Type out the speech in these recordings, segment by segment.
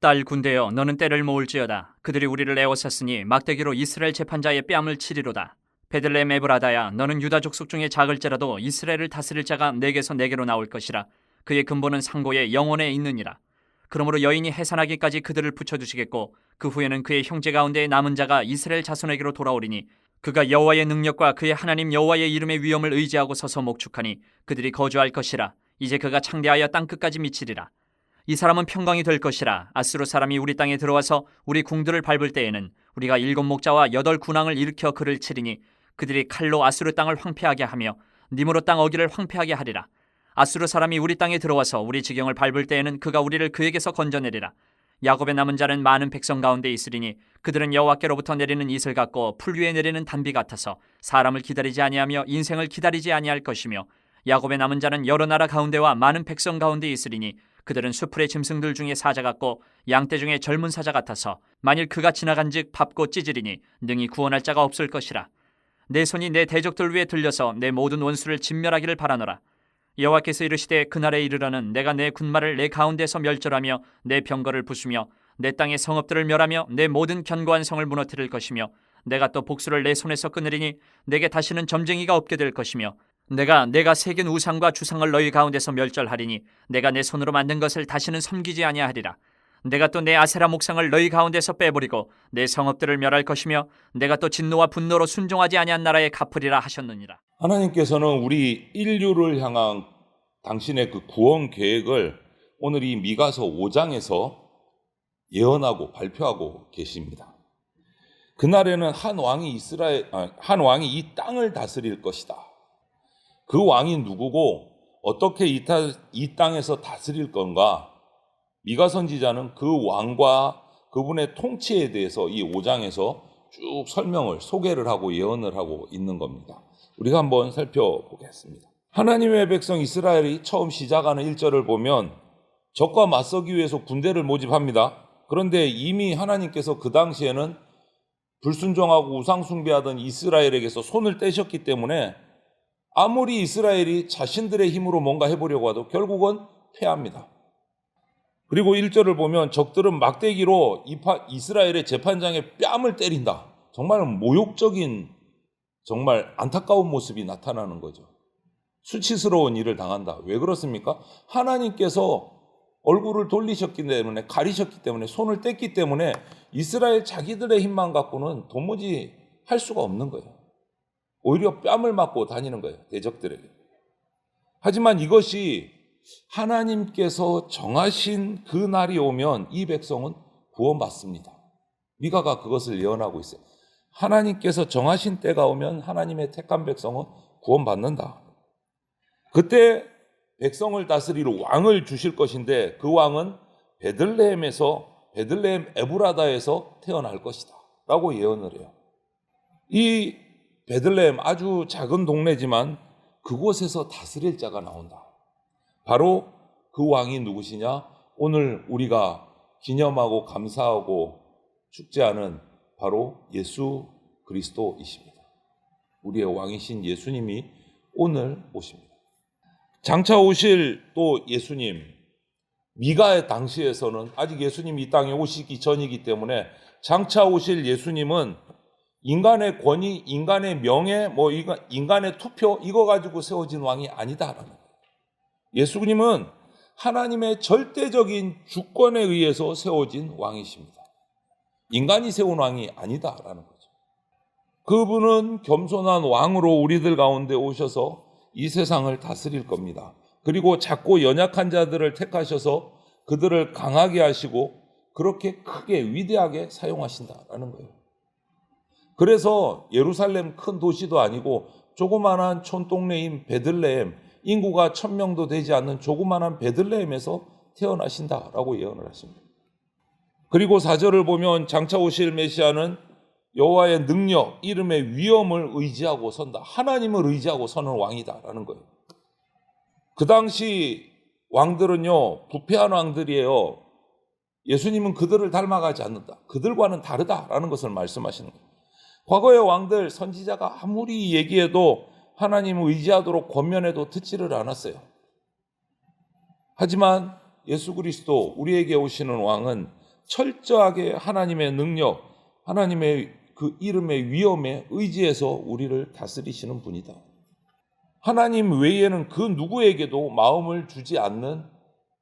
딸 군대여, 너는 때를 모을지어다. 그들이 우리를 에워쌌으니 막대기로 이스라엘 재판자의 뺨을 치리로다. 베들레헴 에브라다야, 너는 유다 족속 중에 작을지라도 이스라엘을 다스릴 자가 내게서 내게로 나올 것이라. 그의 근본은 상고의 영혼에 있느니라. 그러므로 여인이 해산하기까지 그들을 붙여주시겠고 그 후에는 그의 형제 가운데 남은 자가 이스라엘 자손에게로 돌아오리니 그가 여호와의 능력과 그의 하나님 여호와의 이름의 위엄을 의지하고 서서 목축하니 그들이 거주할 것이라. 이제 그가 창대하여 땅끝까지 미치리라. 이 사람은 평강이 될 것이라. 아수르 사람이 우리 땅에 들어와서 우리 궁들을 밟을 때에는 우리가 7 목자와 8 군왕을 일으켜 그를 치리니 그들이 칼로 아수르 땅을 황폐하게 하며 니므로 땅 어기를 황폐하게 하리라. 아수르 사람이 우리 땅에 들어와서 우리 지경을 밟을 때에는 그가 우리를 그에게서 건져내리라. 야곱의 남은 자는 많은 백성 가운데 있으리니 그들은 여호와께로부터 내리는 이슬 같고 풀 위에 내리는 단비 같아서 사람을 기다리지 아니하며 인생을 기다리지 아니할 것이며 야곱의 남은 자는 여러 나라 가운데와 많은 백성 가운데 있으리니 그들은 수풀의 짐승들 중에 사자 같고 양떼 중에 젊은 사자 같아서 만일 그가 지나간즉 밟고 찢으리니 능히 구원할 자가 없을 것이라. 내 손이 내 대적들 위에 들려서 내 모든 원수를 진멸하기를 바라노라. 여호와께서 이르시되 그날에 이르러는 내가 내 군마를 내 가운데서 멸절하며 내 병거를 부수며 내 땅의 성읍들을 멸하며 내 모든 견고한 성을 무너뜨릴 것이며 내가 또 복수를 내 손에서 끊으리니 내게 다시는 점쟁이가 없게 될 것이며 내가 새긴 우상과 주상을 너희 가운데서 멸절하리니 내가 내 손으로 만든 것을 다시는 섬기지 아니하리라. 내가 또 내 아세라 목상을 너희 가운데서 빼버리고 내 성읍들을 멸할 것이며 내가 또 진노와 분노로 순종하지 아니한 나라에 갚으리라 하셨느니라. 하나님께서는 우리 인류를 향한 당신의 그 구원 계획을 오늘 이 미가서 5장에서 예언하고 발표하고 계십니다. 그날에는 한 왕이 이 땅을 다스릴 것이다. 그 왕이 누구고 어떻게 이 땅에서 다스릴 건가? 미가 선지자는 그 왕과 그분의 통치에 대해서 이 5장에서 쭉 설명을 소개를 하고 예언을 하고 있는 겁니다. 우리가 한번 살펴보겠습니다. 하나님의 백성 이스라엘이 처음 시작하는 1절을 보면 적과 맞서기 위해서 군대를 모집합니다. 그런데 이미 하나님께서 그 당시에는 불순종하고 우상숭배하던 이스라엘에게서 손을 떼셨기 때문에 아무리 이스라엘이 자신들의 힘으로 뭔가 해보려고 해도 결국은 패합니다. 그리고 1절을 보면 적들은 막대기로 이스라엘의 재판장의 뺨을 때린다. 정말 모욕적인, 정말 안타까운 모습이 나타나는 거죠. 수치스러운 일을 당한다. 왜 그렇습니까? 하나님께서 얼굴을 돌리셨기 때문에, 가리셨기 때문에, 손을 뗐기 때문에 이스라엘 자기들의 힘만 갖고는 도무지 할 수가 없는 거예요. 오히려 뺨을 맞고 다니는 거예요, 대적들에게. 하지만 이것이 하나님께서 정하신 그 날이 오면 이 백성은 구원받습니다. 미가가 그것을 예언하고 있어요. 하나님께서 정하신 때가 오면 하나님의 택한 백성은 구원받는다. 그때 백성을 다스릴 왕을 주실 것인데 그 왕은 베들레헴 에브라다에서 태어날 것이다 라고 예언을 해요. 이 베들레헴 아주 작은 동네지만 그곳에서 다스릴 자가 나온다. 바로 그 왕이 누구시냐? 오늘 우리가 기념하고 감사하고 축제하는 바로 예수 그리스도이십니다. 우리의 왕이신 예수님이 오늘 오십니다. 장차 오실 또 예수님, 미가의 당시에서는 아직 예수님이 이 땅에 오시기 전이기 때문에 장차 오실 예수님은 인간의 권위, 인간의 명예, 인간의 투표 이거 가지고 세워진 왕이 아니다라는 거예요. 예수님은 하나님의 절대적인 주권에 의해서 세워진 왕이십니다. 인간이 세운 왕이 아니다라는 거죠. 그분은 겸손한 왕으로 우리들 가운데 오셔서 이 세상을 다스릴 겁니다. 그리고 작고 연약한 자들을 택하셔서 그들을 강하게 하시고 그렇게 크게 위대하게 사용하신다라는 거예요. 그래서 예루살렘 큰 도시도 아니고 조그만한 촌동네인 베들레헴, 인구가 1000명도 되지 않는 조그만한 베들레헴에서 태어나신다라고 예언을 하십니다. 그리고 4절을 보면 장차 오실 메시아는 여호와의 능력, 이름의 위엄을 의지하고 선다. 하나님을 의지하고 서는 왕이다라는 거예요. 그 당시 왕들은요, 부패한 왕들이에요. 예수님은 그들을 닮아가지 않는다. 그들과는 다르다라는 것을 말씀하시는 거예요. 과거의 왕들, 선지자가 아무리 얘기해도 하나님을 의지하도록 권면해도 듣지를 않았어요. 하지만 예수 그리스도, 우리에게 오시는 왕은 철저하게 하나님의 능력, 하나님의 그 이름의 위엄에 의지해서 우리를 다스리시는 분이다. 하나님 외에는 그 누구에게도 마음을 주지 않는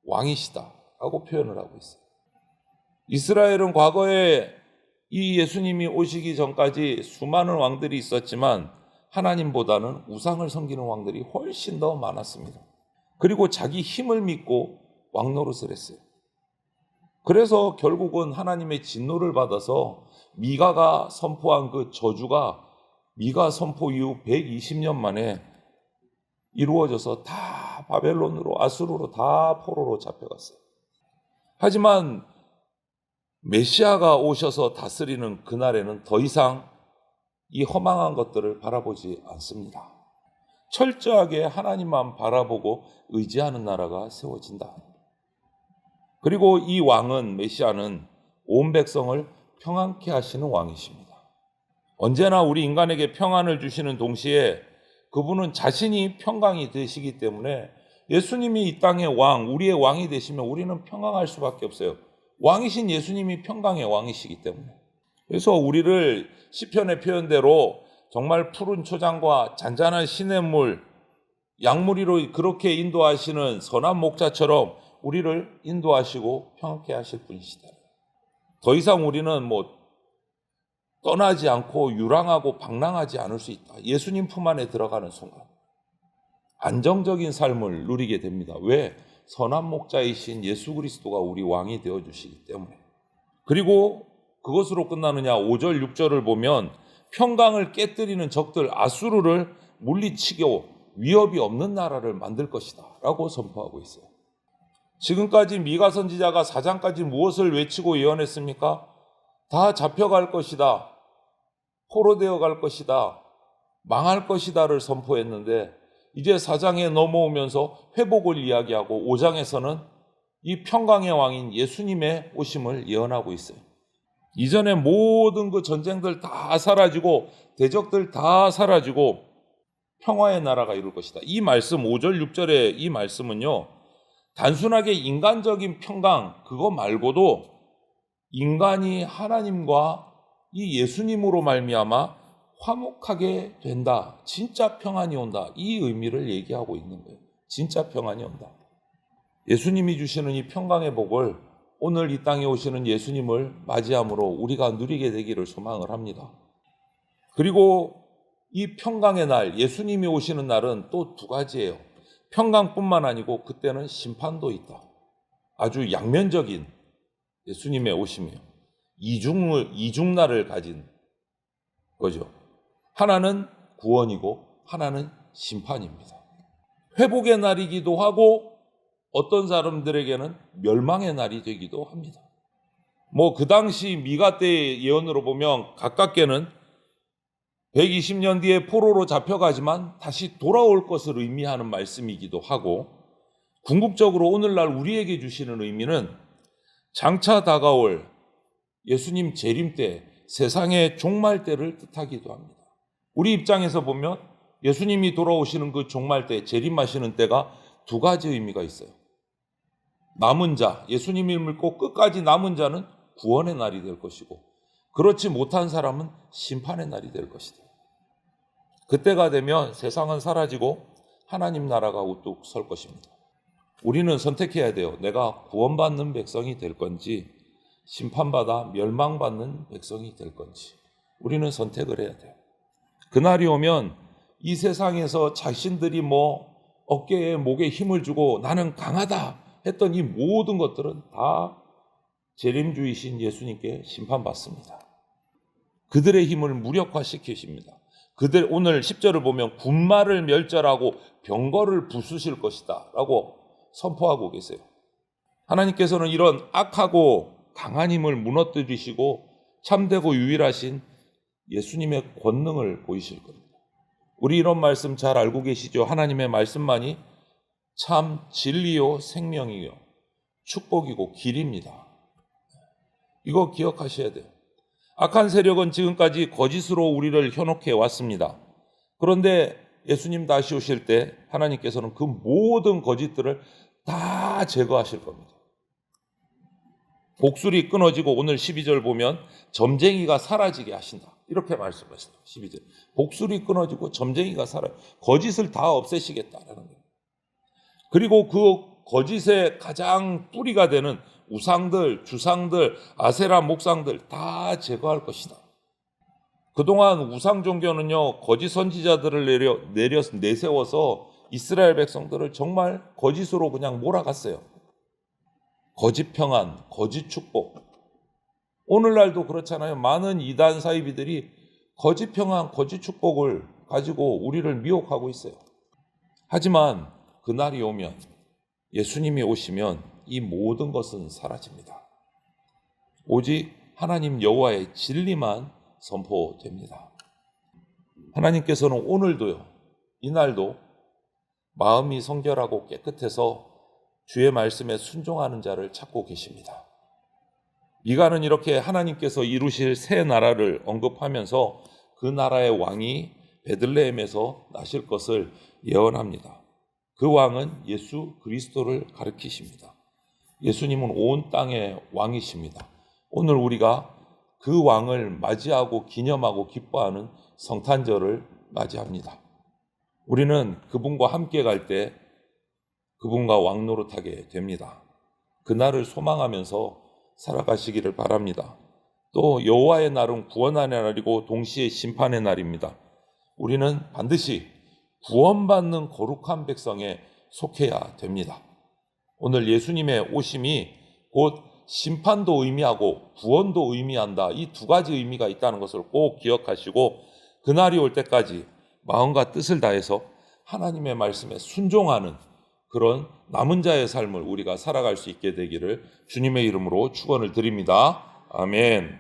왕이시다라고 표현을 하고 있어요. 이스라엘은 과거에 이 예수님이 오시기 전까지 수많은 왕들이 있었지만 하나님보다는 우상을 섬기는 왕들이 훨씬 더 많았습니다. 그리고 자기 힘을 믿고 왕노릇을 했어요. 그래서 결국은 하나님의 진노를 받아서 미가가 선포한 그 저주가 미가 선포 이후 120년 만에 이루어져서 다 바벨론으로 아수르로 다 포로로 잡혀갔어요. 하지만 메시아가 오셔서 다스리는 그날에는 더 이상 이 허망한 것들을 바라보지 않습니다. 철저하게 하나님만 바라보고 의지하는 나라가 세워진다. 그리고 이 왕은, 메시아는 온 백성을 평안케 하시는 왕이십니다. 언제나 우리 인간에게 평안을 주시는 동시에 그분은 자신이 평강이 되시기 때문에 예수님이 이 땅의 왕, 우리의 왕이 되시면 우리는 평강할 수밖에 없어요. 왕이신 예수님이 평강의 왕이시기 때문에. 그래서 우리를 시편의 표현대로 정말 푸른 초장과 잔잔한 시냇물, 양무리로 그렇게 인도하시는 선한 목자처럼 우리를 인도하시고 평안케 하실 분이시다. 더 이상 우리는 떠나지 않고 유랑하고 방랑하지 않을 수 있다. 예수님 품 안에 들어가는 순간 안정적인 삶을 누리게 됩니다. 왜? 선한 목자이신 예수 그리스도가 우리 왕이 되어주시기 때문에. 그리고 그것으로 끝나느냐? 5절 6절을 보면 평강을 깨뜨리는 적들 아수르를 물리치고 위협이 없는 나라를 만들 것이다 라고 선포하고 있어요. 지금까지 미가 선지자가 4장까지 무엇을 외치고 예언했습니까? 다 잡혀갈 것이다. 포로되어 갈 것이다. 망할 것이다를 선포했는데 이제 4장에 넘어오면서 회복을 이야기하고 5장에서는 이 평강의 왕인 예수님의 오심을 예언하고 있어요. 이전에 모든 그 전쟁들 다 사라지고 대적들 다 사라지고 평화의 나라가 이룰 것이다. 이 말씀 5절 6절의 이 말씀은요. 단순하게 인간적인 평강 그거 말고도 인간이 하나님과 이 예수님으로 말미암아 화목하게 된다. 진짜 평안이 온다. 이 의미를 얘기하고 있는 거예요. 진짜 평안이 온다. 예수님이 주시는 이 평강의 복을 오늘 이 땅에 오시는 예수님을 맞이함으로 우리가 누리게 되기를 소망을 합니다. 그리고 이 평강의 날, 예수님이 오시는 날은 또 두 가지예요. 평강뿐만 아니고 그때는 심판도 있다. 아주 양면적인 예수님의 오심이에요. 이중날을 가진 거죠. 하나는 구원이고 하나는 심판입니다. 회복의 날이기도 하고 어떤 사람들에게는 멸망의 날이 되기도 합니다. 그 당시 미가 때의 예언으로 보면 가깝게는 120년 뒤에 포로로 잡혀가지만 다시 돌아올 것을 의미하는 말씀이기도 하고 궁극적으로 오늘날 우리에게 주시는 의미는 장차 다가올 예수님 재림 때 세상의 종말 때를 뜻하기도 합니다. 우리 입장에서 보면 예수님이 돌아오시는 그 종말 때 재림하시는 때가 두 가지 의미가 있어요. 남은 자, 예수님을 믿고 끝까지 남은 자는 구원의 날이 될 것이고 그렇지 못한 사람은 심판의 날이 될 것이다. 그때가 되면 세상은 사라지고 하나님 나라가 우뚝 설 것입니다. 우리는 선택해야 돼요. 내가 구원받는 백성이 될 건지 심판받아 멸망받는 백성이 될 건지 우리는 선택을 해야 돼요. 그날이 오면 이 세상에서 자신들이 어깨에 목에 힘을 주고 나는 강하다 했던 이 모든 것들은 다 재림주이신 예수님께 심판받습니다. 그들의 힘을 무력화시키십니다. 그들 오늘 10절을 보면 군마를 멸절하고 병거를 부수실 것이다 라고 선포하고 계세요. 하나님께서는 이런 악하고 강한 힘을 무너뜨리시고 참되고 유일하신 예수님의 권능을 보이실 겁니다. 우리 이런 말씀 잘 알고 계시죠? 하나님의 말씀만이 참 진리요 생명이요 축복이고 길입니다. 이거 기억하셔야 돼요. 악한 세력은 지금까지 거짓으로 우리를 현혹해 왔습니다. 그런데 예수님 다시 오실 때 하나님께서는 그 모든 거짓들을 다 제거하실 겁니다. 복술이 끊어지고 오늘 12절 보면 점쟁이가 사라지게 하신다. 이렇게 말씀하셨어요. 12절. 복술이 끊어지고 점쟁이가 거짓을 다 없애시겠다라는 거예요. 그리고 그 거짓의 가장 뿌리가 되는 우상들, 주상들, 아세라 목상들 다 제거할 것이다. 그동안 우상 종교는요, 거짓 선지자들을 내세워서 이스라엘 백성들을 정말 거짓으로 그냥 몰아갔어요. 거짓 평안, 거짓 축복. 오늘날도 그렇잖아요. 많은 이단 사이비들이 거짓 평안, 거짓 축복을 가지고 우리를 미혹하고 있어요. 하지만 그날이 오면, 예수님이 오시면 이 모든 것은 사라집니다. 오직 하나님 여호와의 진리만 선포됩니다. 하나님께서는 오늘도요, 이날도 마음이 성결하고 깨끗해서 주의 말씀에 순종하는 자를 찾고 계십니다. 미가는 이렇게 하나님께서 이루실 새 나라를 언급하면서 그 나라의 왕이 베들레헴에서 나실 것을 예언합니다. 그 왕은 예수 그리스도를 가리키십니다. 예수님은 온 땅의 왕이십니다. 오늘 우리가 그 왕을 맞이하고 기념하고 기뻐하는 성탄절을 맞이합니다. 우리는 그분과 함께 갈 때 그분과 왕노릇하게 됩니다. 그날을 소망하면서 살아가시기를 바랍니다. 또 여호와의 날은 구원의 날이고 동시에 심판의 날입니다. 우리는 반드시 구원받는 거룩한 백성에 속해야 됩니다. 오늘 예수님의 오심이 곧 심판도 의미하고 구원도 의미한다. 이 두 가지 의미가 있다는 것을 꼭 기억하시고 그날이 올 때까지 마음과 뜻을 다해서 하나님의 말씀에 순종하는 그런 남은 자의 삶을 우리가 살아갈 수 있게 되기를 주님의 이름으로 축원을 드립니다. 아멘.